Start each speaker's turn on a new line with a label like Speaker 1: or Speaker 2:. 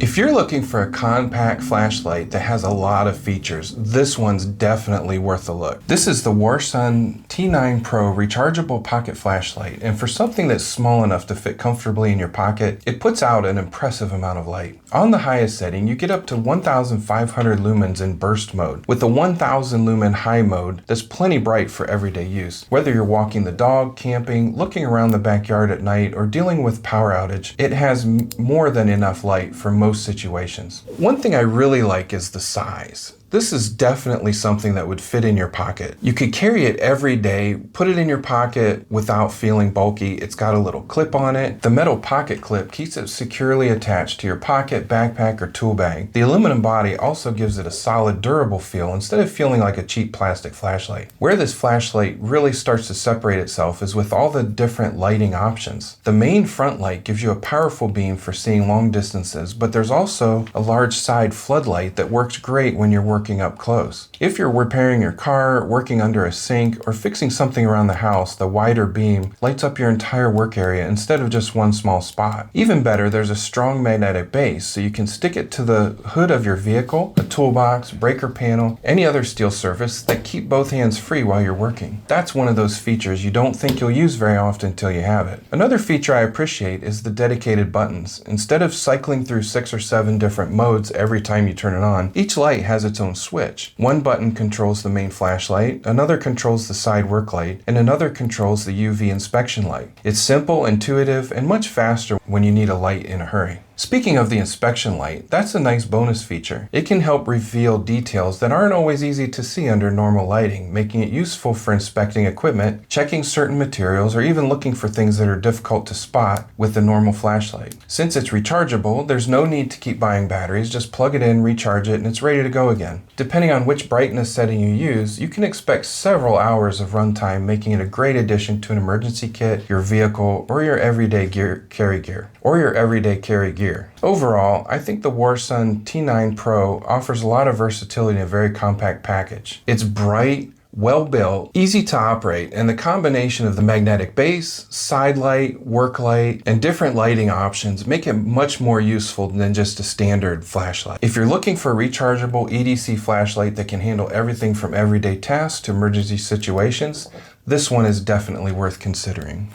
Speaker 1: If you're looking for a compact flashlight that has a lot of features, this one's definitely worth a look. This is the WARSUN T9PRO rechargeable pocket flashlight, and for something that's small enough to fit comfortably in your pocket, it puts out an impressive amount of light. On the highest setting, you get up to 1,500 lumens in burst mode, with the 1,000 lumen high mode that's plenty bright for everyday use. Whether you're walking the dog, camping, looking around the backyard at night, or dealing with power outage, it has more than enough light for most situations. One thing I really like is the size. This is definitely something that would fit in your pocket. You could carry it every day, put it in your pocket without feeling bulky. It's got a little clip on it. The metal pocket clip keeps it securely attached to your pocket, backpack, or tool bag. The aluminum body also gives it a solid, durable feel instead of feeling like a cheap plastic flashlight. Where this flashlight really starts to separate itself is with all the different lighting options. The main front light gives you a powerful beam for seeing long distances, but there's also a large side floodlight that works great when you're working up close. If you're repairing your car, working under a sink, or fixing something around the house, the wider beam lights up your entire work area instead of just one small spot. Even better, there's a strong magnetic base, so you can stick it to the hood of your vehicle, a toolbox, breaker panel, any other steel surface that keep both hands free while you're working. That's one of those features you don't think you'll use very often until you have it. Another feature I appreciate is the dedicated buttons. Instead of cycling through 6 or 7 different modes every time you turn it on, each light has its own switch. One button controls the main flashlight, another controls the side work light, and another controls the UV inspection light. It's simple, intuitive, and much faster when you need a light in a hurry. Speaking of the inspection light, that's a nice bonus feature. It can help reveal details that aren't always easy to see under normal lighting, making it useful for inspecting equipment, checking certain materials, or even looking for things that are difficult to spot with the normal flashlight. Since it's rechargeable, there's no need to keep buying batteries, just plug it in, recharge it, and it's ready to go again. Depending on which brightness setting you use, you can expect several hours of runtime, making it a great addition to an emergency kit, your vehicle, or your everyday carry gear. Overall, I think the WARSUN T9PRO offers a lot of versatility in a very compact package. It's bright, well built, easy to operate, and the combination of the magnetic base, side light, work light, and different lighting options make it much more useful than just a standard flashlight. If you're looking for a rechargeable EDC flashlight that can handle everything from everyday tasks to emergency situations, this one is definitely worth considering.